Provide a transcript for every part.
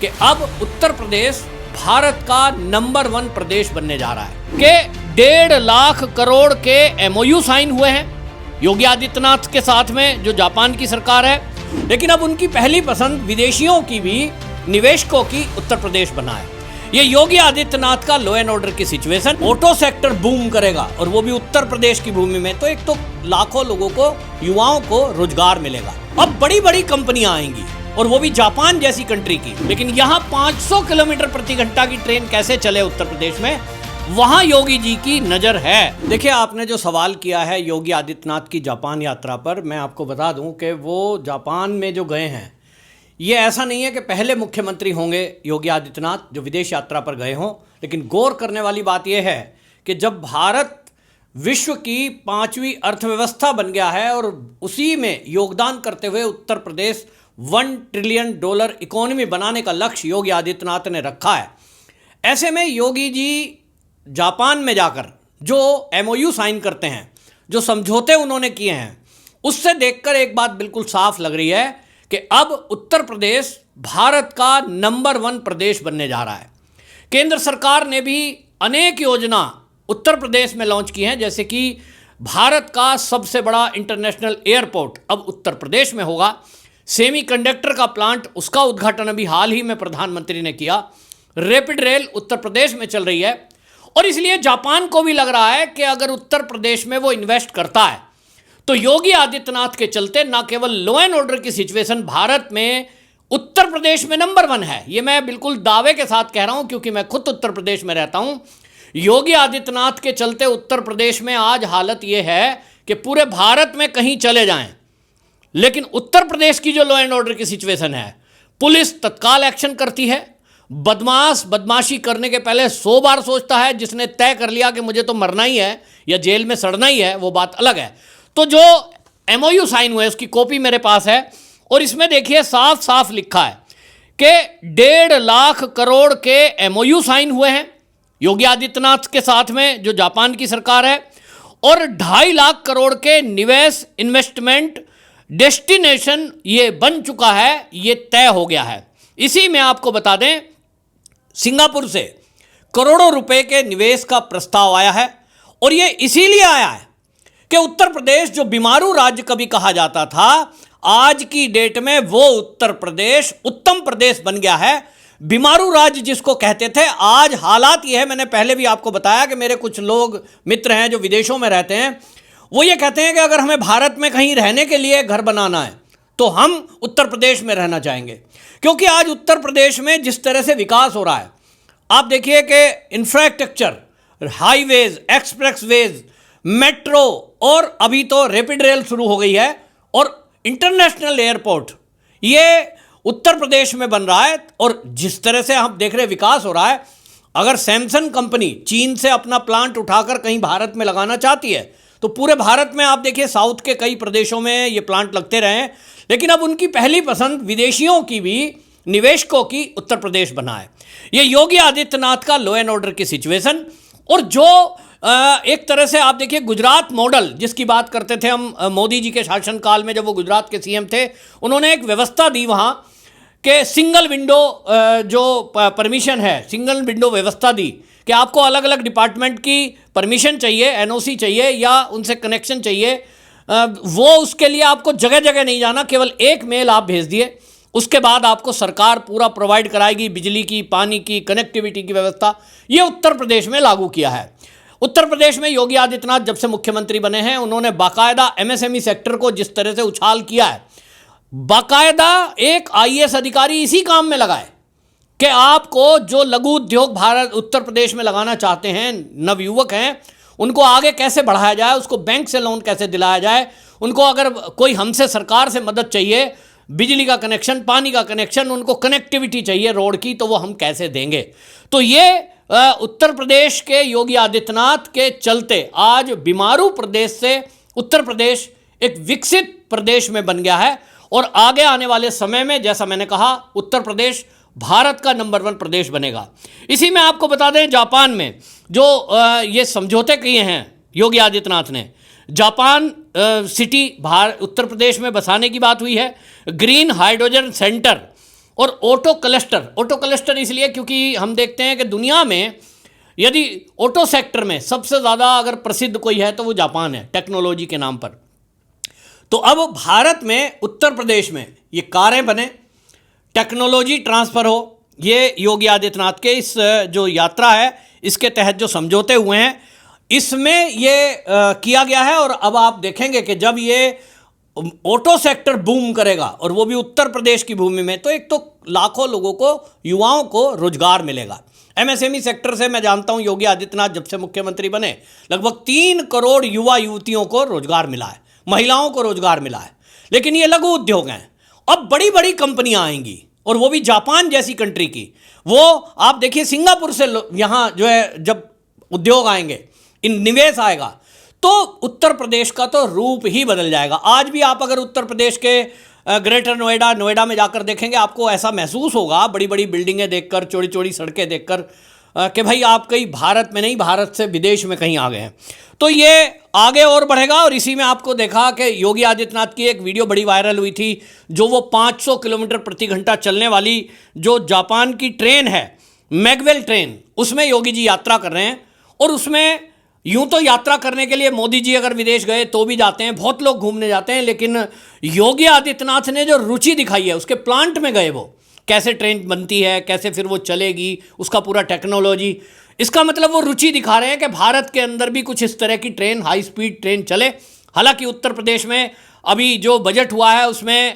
कि अब उत्तर प्रदेश भारत का नंबर 1 प्रदेश बनने जा रहा है कि 1.5 लाख करोड़ के एमओयू साइन हुए हैं योगी आदित्यनाथ के साथ में, जो जापान की सरकार है। लेकिन अब उनकी पहली पसंद विदेशियों की भी, निवेशकों की उत्तर प्रदेश बना है। ये योगी आदित्यनाथ का लॉ एंड ऑर्डर की सिचुएशन, ऑटो सेक्टर बूम करेगा और वो भी उत्तर प्रदेश की भूमि में, तो एक तो लाखों लोगों को, युवाओं को रोजगार मिलेगा। अब बड़ी बड़ी कंपनियां आएंगी और वो भी जापान जैसी कंट्री की। लेकिन यहाँ 500 किलोमीटर प्रति घंटा की ट्रेन कैसे चले उत्तर प्रदेश में, वहां योगी जी की नजर है। देखिए, आपने जो सवाल किया है योगी आदित्यनाथ की जापान यात्रा पर, मैं आपको बता दूं कि वो जापान में जो गए हैं, ये ऐसा नहीं है कि पहले मुख्यमंत्री होंगे योगी आदित्यनाथ जो विदेश यात्रा पर गए हों। लेकिन गौर करने वाली बात यह है कि जब भारत विश्व की 5वीं अर्थव्यवस्था बन गया है और उसी में योगदान करते हुए उत्तर प्रदेश $1 ट्रिलियन इकोनॉमी बनाने का लक्ष्य योगी आदित्यनाथ ने रखा है, ऐसे में योगी जी जापान में जाकर जो एमओयू साइन करते हैं, जो समझौते उन्होंने किए हैं, उससे देखकर एक बात बिल्कुल साफ लग रही है कि अब उत्तर प्रदेश भारत का नंबर 1 प्रदेश बनने जा रहा है। केंद्र सरकार ने भी अनेक योजना उत्तर प्रदेश में लॉन्च की हैं, जैसे कि भारत का सबसे बड़ा इंटरनेशनल एयरपोर्ट अब उत्तर प्रदेश में होगा। सेमीकंडक्टर का प्लांट, उसका उद्घाटन अभी हाल ही में प्रधानमंत्री ने किया। रैपिड रेल उत्तर प्रदेश में चल रही है और इसलिए जापान को भी लग रहा है कि अगर उत्तर प्रदेश में वो इन्वेस्ट करता है तो योगी आदित्यनाथ के चलते न केवल लॉ एंड ऑर्डर की सिचुएशन भारत में, उत्तर प्रदेश में नंबर 1 है। ये मैं बिल्कुल दावे के साथ कह रहा हूं क्योंकि मैं खुद उत्तर प्रदेश में रहता हूं। योगी आदित्यनाथ के चलते उत्तर प्रदेश में आज हालत यह है कि पूरे भारत में कहीं चले जाएं, लेकिन उत्तर प्रदेश की जो लॉ एंड ऑर्डर की सिचुएशन है, पुलिस तत्काल एक्शन करती है। बदमाश बदमाशी करने के पहले 100 बार सोचता है। जिसने तय कर लिया कि मुझे तो मरना ही है या जेल में सड़ना ही है, वो बात अलग है। तो जो एमओयू साइन हुए उसकी कॉपी मेरे पास है और इसमें देखिए साफ साफ लिखा है कि 1.5 लाख करोड़ के एमओयू साइन हुए हैं योगी आदित्यनाथ के साथ में, जो जापान की सरकार है, और 2.5 लाख करोड़ के निवेश, इन्वेस्टमेंट डेस्टिनेशन ये बन चुका है, ये तय हो गया है। इसी में आपको बता दें, सिंगापुर से करोड़ों रुपए के निवेश का प्रस्ताव आया है और ये इसीलिए आया है कि उत्तर प्रदेश, जो बीमारू राज्य कभी कहा जाता था, आज की डेट में वो उत्तर प्रदेश उत्तम प्रदेश बन गया है। बीमारू राज्य जिसको कहते थे, आज हालात ये है, मैंने पहले भी आपको बताया कि मेरे कुछ लोग मित्र हैं जो विदेशों में रहते हैं, वो ये कहते हैं कि अगर हमें भारत में कहीं रहने के लिए घर बनाना है तो हम उत्तर प्रदेश में रहना चाहेंगे। क्योंकि आज उत्तर प्रदेश में जिस तरह से विकास हो रहा है, आप देखिए कि इंफ्रास्ट्रक्चर, हाईवेज, एक्सप्रेसवेज, मेट्रो और अभी तो रैपिड रेल शुरू हो गई है और इंटरनेशनल एयरपोर्ट, ये उत्तर प्रदेश में बन रहा है। और जिस तरह से हम देख रहे विकास हो रहा है, अगर सैमसंग कंपनी चीन से अपना प्लांट उठाकर कहीं भारत में लगाना चाहती है तो पूरे भारत में आप देखिए साउथ के कई प्रदेशों में ये प्लांट लगते रहे हैं। लेकिन अब उनकी पहली पसंद विदेशियों की भी, निवेशकों की उत्तर प्रदेश बना है। ये योगी आदित्यनाथ का लॉ एंड ऑर्डर की सिचुएशन, और जो एक तरह से आप देखिए गुजरात मॉडल जिसकी बात करते थे हम, मोदी जी के शासनकाल में जब वो गुजरात के सीएम थे, उन्होंने एक व्यवस्था दी वहाँ कि सिंगल विंडो जो परमिशन है, सिंगल विंडो व्यवस्था दी कि आपको अलग अलग डिपार्टमेंट की परमिशन चाहिए, एनओसी चाहिए या उनसे कनेक्शन चाहिए, वो उसके लिए आपको जगह जगह नहीं जाना, केवल एक मेल आप भेज दिए, उसके बाद आपको सरकार पूरा प्रोवाइड कराएगी बिजली की, पानी की, कनेक्टिविटी की व्यवस्था। ये उत्तर प्रदेश में लागू किया है। उत्तर प्रदेश में योगी आदित्यनाथ जब से मुख्यमंत्री बने हैं, उन्होंने बाकायदा एमएसएमई सेक्टर को जिस तरह से उछाल किया है, बाकायदा एक आईएएस अधिकारी इसी काम में लगाए कि आपको जो लघु उद्योग भारत उत्तर प्रदेश में लगाना चाहते हैं, नवयुवक हैं, उनको आगे कैसे बढ़ाया जाए, उसको बैंक से लोन कैसे दिलाया जाए, उनको अगर कोई हमसे सरकार से मदद चाहिए, बिजली का कनेक्शन, पानी का कनेक्शन, उनको कनेक्टिविटी चाहिए रोड की, तो वो हम कैसे देंगे। तो ये उत्तर प्रदेश के योगी आदित्यनाथ के चलते आज बीमारू प्रदेश से उत्तर प्रदेश एक विकसित प्रदेश में बन गया है और आगे आने वाले समय में, जैसा मैंने कहा, उत्तर प्रदेश भारत का नंबर 1 प्रदेश बनेगा। इसी में आपको बता दें, जापान में जो ये समझौते किए हैं योगी आदित्यनाथ ने, जापान सिटी उत्तर प्रदेश में बसाने की बात हुई है, ग्रीन हाइड्रोजन सेंटर और ऑटो क्लस्टर इसलिए क्योंकि हम देखते हैं कि दुनिया में यदि ऑटो सेक्टर में सबसे ज़्यादा अगर प्रसिद्ध कोई है तो वो जापान है टेक्नोलॉजी के नाम पर। तो अब भारत में उत्तर प्रदेश में ये कारें बने, टेक्नोलॉजी ट्रांसफ़र हो, ये योगी आदित्यनाथ के इस जो यात्रा है इसके तहत जो समझौते हुए हैं इसमें ये किया गया है। और अब आप देखेंगे कि जब ये ऑटो सेक्टर बूम करेगा और वो भी उत्तर प्रदेश की भूमि में, तो एक तो लाखों लोगों को, युवाओं को रोजगार मिलेगा। एमएसएमई सेक्टर से मैं जानता हूं योगी आदित्यनाथ जब से मुख्यमंत्री बने लगभग 3 करोड़ युवा युवतियों को रोजगार मिला है, महिलाओं को रोजगार मिला है। लेकिन ये लघु उद्योग हैं। अब बड़ी बड़ी कंपनियां आएंगी और वो भी जापान जैसी कंट्री की। वो आप देखिए सिंगापुर से यहाँ जो है जब उद्योग आएंगे, इन निवेश आएगा तो उत्तर प्रदेश का तो रूप ही बदल जाएगा। आज भी आप अगर उत्तर प्रदेश के ग्रेटर नोएडा में जाकर देखेंगे आपको ऐसा महसूस होगा, बड़ी बड़ी बिल्डिंगें देखकर, चौड़ी चौड़ी सड़कें देखकर, कि भाई आप कहीं भारत में नहीं, भारत से विदेश में कहीं आ गए हैं। तो ये आगे और बढ़ेगा। और इसी में आपको देखा कि योगी आदित्यनाथ की एक वीडियो बड़ी वायरल हुई थी, जो वो 500 किलोमीटर प्रति घंटा चलने वाली जो जापान की ट्रेन है, मैगवेल ट्रेन, उसमें योगी जी यात्रा कर रहे हैं। और उसमें यूं तो यात्रा करने के लिए मोदी जी अगर विदेश गए तो भी जाते हैं, बहुत लोग घूमने जाते हैं, लेकिन योगी आदित्यनाथ ने जो रुचि दिखाई है, उसके प्लांट में गए, वो कैसे ट्रेन बनती है, कैसे फिर वो चलेगी, उसका पूरा टेक्नोलॉजी, इसका मतलब वो रुचि दिखा रहे हैं कि भारत के अंदर भी कुछ इस तरह की ट्रेन, हाई स्पीड ट्रेन चले। हालांकि उत्तर प्रदेश में अभी जो बजट हुआ है उसमें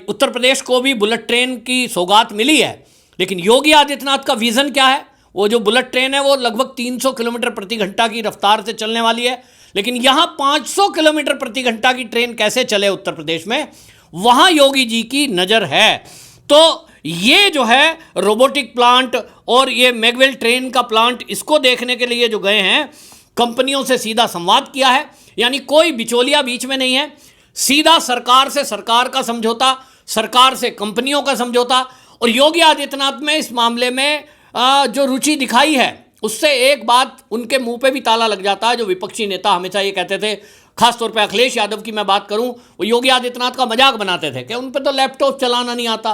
उत्तर प्रदेश को भी बुलेट ट्रेन की सौगात मिली है, लेकिन योगी आदित्यनाथ का विज़न क्या है? वो जो बुलेट ट्रेन है वो लगभग 300 किलोमीटर प्रति घंटा की रफ्तार से चलने वाली है, लेकिन यहाँ 500 किलोमीटर प्रति घंटा की ट्रेन कैसे चले उत्तर प्रदेश में, वहाँ योगी जी की नज़र है। तो ये जो है रोबोटिक प्लांट और ये मैगवेल ट्रेन का प्लांट, इसको देखने के लिए जो गए हैं, कंपनियों से सीधा संवाद किया है, यानी कोई बिचौलिया बीच में नहीं है, सीधा सरकार से सरकार का समझौता, सरकार से कंपनियों का समझौता। और योगी आदित्यनाथ में इस मामले में जो रुचि दिखाई है, उससे एक बात उनके मुंह पे भी ताला लग जाता है। जो विपक्षी नेता हमेशा ये कहते थे, खासतौर पे अखिलेश यादव की मैं बात करूं, वो योगी आदित्यनाथ का मजाक बनाते थे कि उन पे तो लैपटॉप चलाना नहीं आता,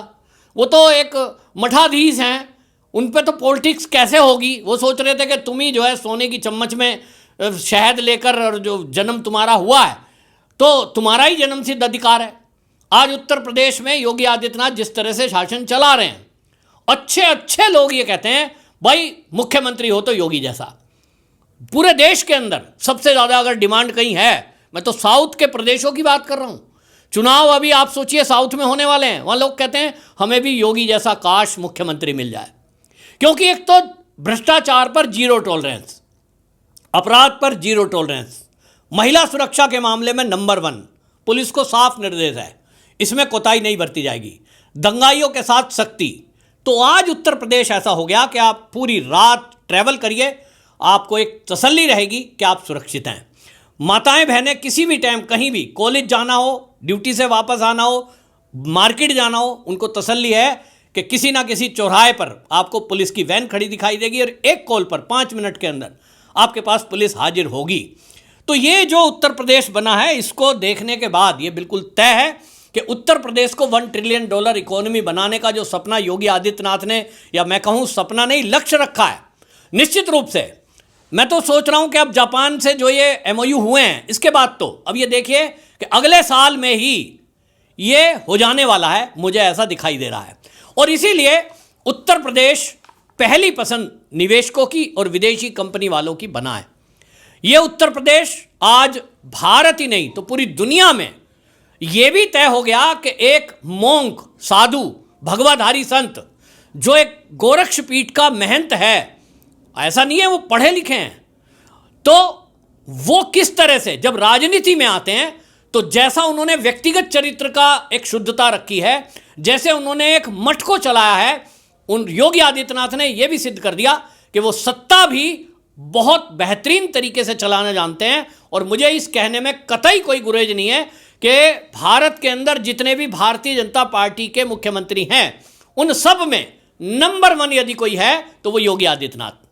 वो तो एक मठाधीश हैं, उन पे तो पॉलिटिक्स कैसे होगी। वो सोच रहे थे कि तुम ही जो है सोने की चम्मच में शहद लेकर, और जो जन्म तुम्हारा हुआ है तो तुम्हारा ही जन्म सिद्ध अधिकार है। आज उत्तर प्रदेश में योगी आदित्यनाथ जिस तरह से शासन चला रहे हैं, अच्छे अच्छे लोग ये कहते हैं भाई मुख्यमंत्री हो तो योगी जैसा। पूरे देश के अंदर सबसे ज़्यादा अगर डिमांड कहीं है, मैं तो साउथ के प्रदेशों की बात कर रहा हूँ। चुनाव अभी आप सोचिए साउथ में होने वाले हैं, वहाँ लोग कहते हैं हमें भी योगी जैसा काश मुख्यमंत्री मिल जाए। क्योंकि एक तो भ्रष्टाचार पर जीरो टॉलरेंस, अपराध पर जीरो टॉलरेंस, महिला सुरक्षा के मामले में नंबर 1, पुलिस को साफ निर्देश है, इसमें कोताही नहीं बरती जाएगी, दंगाइयों के साथ सख्ती। तो आज उत्तर प्रदेश ऐसा हो गया कि आप पूरी रात ट्रैवल करिए, आपको एक तसल्ली रहेगी कि आप सुरक्षित हैं। माताएं बहनें किसी भी टाइम कहीं भी, कॉलेज जाना हो, ड्यूटी से वापस आना हो, मार्केट जाना हो, उनको तसल्ली है कि किसी ना किसी चौराहे पर आपको पुलिस की वैन खड़ी दिखाई देगी और एक कॉल पर 5 मिनट के अंदर आपके पास पुलिस हाजिर होगी। तो ये जो उत्तर प्रदेश बना है, इसको देखने के बाद ये बिल्कुल तय है कि उत्तर प्रदेश को $1 ट्रिलियन इकोनॉमी बनाने का जो सपना योगी आदित्यनाथ ने, या मैं कहूँ सपना नहीं, लक्ष्य रखा है, निश्चित रूप से मैं तो सोच रहा हूँ कि अब जापान से जो ये MOU हुए हैं, इसके बाद तो अब ये देखिए कि अगले साल में ही ये हो जाने वाला है, मुझे ऐसा दिखाई दे रहा है। और इसीलिए उत्तर प्रदेश पहली पसंद निवेशकों की और विदेशी कंपनी वालों की बना है। ये उत्तर प्रदेश आज भारत ही नहीं तो पूरी दुनिया में ये भी तय हो गया कि एक मोंक, साधु, भगवाधारी संत जो एक गोरक्षपीठ का महंत है, ऐसा नहीं है वो पढ़े लिखे हैं, तो वो किस तरह से जब राजनीति में आते हैं तो जैसा उन्होंने व्यक्तिगत चरित्र का एक शुद्धता रखी है, जैसे उन्होंने एक मठ को चलाया है, उन योगी आदित्यनाथ ने यह भी सिद्ध कर दिया कि वो सत्ता भी बहुत बेहतरीन तरीके से चलाना जानते हैं। और मुझे इस कहने में कतई कोई गुरेज नहीं है कि भारत के अंदर जितने भी भारतीय जनता पार्टी के मुख्यमंत्री हैं, उन सब में नंबर 1 यदि कोई है तो वो योगी आदित्यनाथ।